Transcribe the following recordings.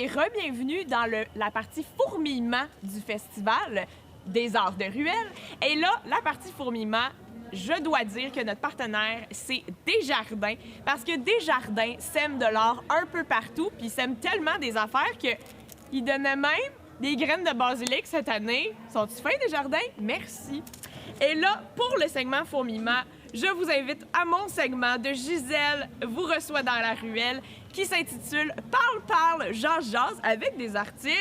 et re-bienvenue dans la partie fourmillement du Festival des Arts de Ruelle. Et là, la partie fourmillement, je dois dire que notre partenaire, c'est Desjardins, parce que Desjardins sème de l'or un peu partout, puis ils sèment tellement des affaires qu'ils donnaient même des graines de basilic cette année. Sont-tu fins, Desjardins? Merci. Et là, pour le segment fourmillement, je vous invite à mon segment de Gisèle vous reçoit dans la ruelle, qui s'intitule « Parle, jase avec des artistes ».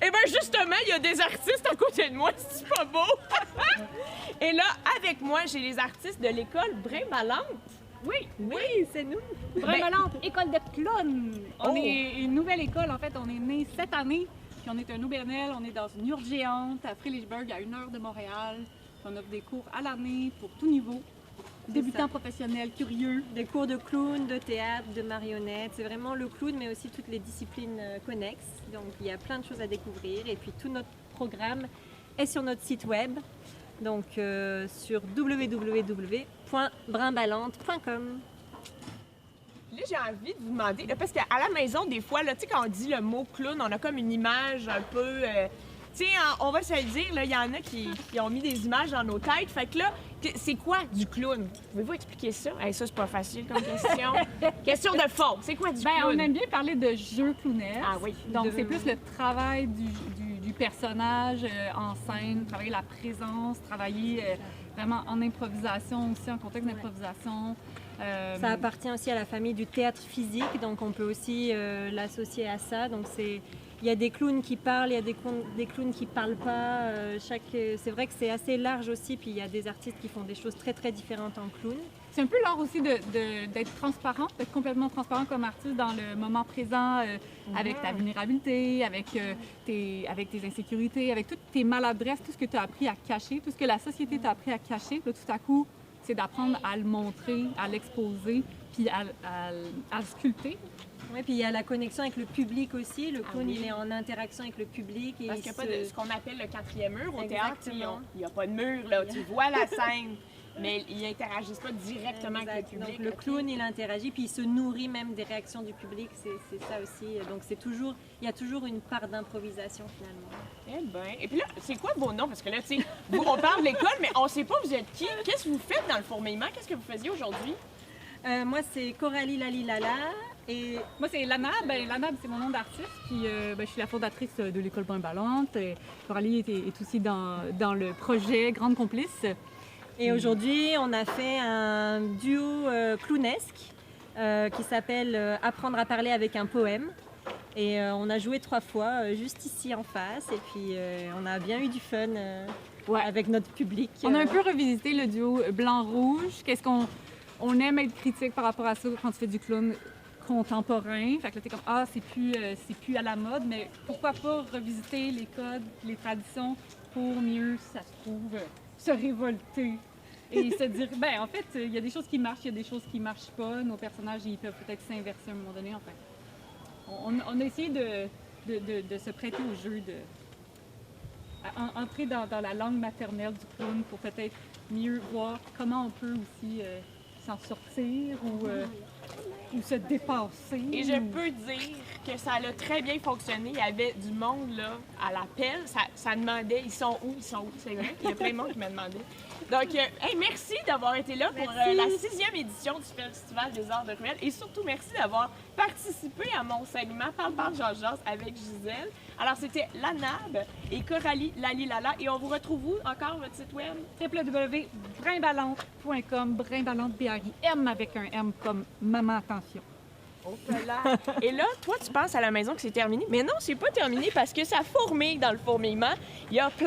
Eh bien, justement, il y a des artistes à côté de moi, c'est pas beau? Et là, avec moi, j'ai les artistes de l'école Brin-Ballante. Oui, c'est nous. Brin-Ballante, école de clowns. On Oh. est une nouvelle école, en fait. On est né cette année, puis on est un OBNL. On est dans une urge géante à Frédéricksburg, à 1 heure de Montréal. Puis on offre des cours à l'année pour tout niveau. Débutants, professionnels, curieux. Des cours de clown, de théâtre, de marionnettes. C'est vraiment le clown, mais aussi toutes les disciplines connexes. Donc, il y a plein de choses à découvrir. Et puis, tout notre programme est sur notre site web. Donc, sur www.brinballante.com. Là, j'ai envie de vous demander, parce qu'à la maison, des fois, là, tu sais, quand on dit le mot clown, on a comme une image un peu... tu sais, on va se le dire, il y en a qui ont mis des images dans nos têtes. Fait que là, c'est quoi du clown? Pouvez-vous expliquer ça? Hey, ça, c'est pas facile comme question. Question de fond. C'est quoi du clown? On aime bien parler de jeu clownesque. Ah oui. Donc, c'est plus le travail du personnage en scène, travailler la présence, travailler vraiment en improvisation aussi, en contexte d'improvisation. Ça appartient aussi à la famille du théâtre physique, donc on peut aussi l'associer à ça. Donc il y a des clowns qui parlent, il y a des clowns qui parlent pas. C'est vrai que c'est assez large aussi, puis il y a des artistes qui font des choses très très différentes en clown. C'est un peu l'art aussi d'être transparent, d'être complètement transparent comme artiste dans le moment présent, avec ta vulnérabilité, avec tes insécurités, avec toutes tes maladresses, tout ce que tu as appris à cacher, tout ce que la société t'a appris à cacher. Là, tout à coup, c'est d'apprendre à le montrer, à l'exposer, puis à le sculpter. Oui, puis il y a la connexion avec le public aussi. Le clown, il est en interaction avec le public. Et Parce qu'il n'y a pas de ce qu'on appelle le quatrième mur au théâtre. Exactement. Il n'y a pas de mur, là. Tu vois la scène, mais ils n'interagissent pas directement avec le public. Donc le clown, il interagit, puis il se nourrit même des réactions du public. C'est ça aussi. Donc il y a toujours une part d'improvisation finalement. Eh bien. Et puis là, c'est quoi vos noms? Parce que là, tu sais, on parle de l'école, mais on ne sait pas vous êtes qui. Qu'est-ce que vous faites dans le fourmillement? Qu'est-ce que vous faisiez aujourd'hui? Moi, c'est Coralie Lalilala. Et moi, c'est Lanab. Lanab, c'est mon nom d'artiste. Puis je suis la fondatrice de l'école Brin-Ballante. Coralie est aussi dans le projet Grande Complice. Et aujourd'hui, on a fait un duo clownesque qui s'appelle Apprendre à parler avec un poème. Et on a joué 3 fois, juste ici en face. Et puis, on a bien eu du fun avec notre public. On a un peu revisité le duo blanc-rouge. Qu'est-ce qu'on aime être critique par rapport à ça quand tu fais du clown contemporain. Fait que là, t'es comme, c'est plus à la mode, mais pourquoi pas revisiter les codes, les traditions pour mieux, ça se trouve, se révolter et se dire, en fait, il y a des choses qui marchent, il y a des choses qui marchent pas. Nos personnages, ils peuvent peut-être s'inverser à un moment donné. Enfin, on a essayé de se prêter au jeu, entrer dans la langue maternelle du clown pour peut-être mieux voir comment on peut aussi s'en sortir ou se dépasser. Et je peux dire que ça a très bien fonctionné. Il y avait du monde là, à l'appel. Ça demandait, ils sont où? C'est vrai, il y a plein de monde qui m'a demandé. Donc, merci d'avoir été là pour la 6e édition du Festival des Arts de Ruelle. Et surtout, merci d'avoir participé à mon segment Parle, jase avec Gisèle. Alors, c'était Lanab et Coralie Lalilala. Et on vous retrouve où encore, votre site web? www.brinballante.com, Brinballante, B-R-I-M avec un M comme maman, attention. Oh là. Et là, toi, tu penses à la maison que c'est terminé. Mais non, c'est pas terminé parce que ça fourmille dans le fourmillement. Il y a plein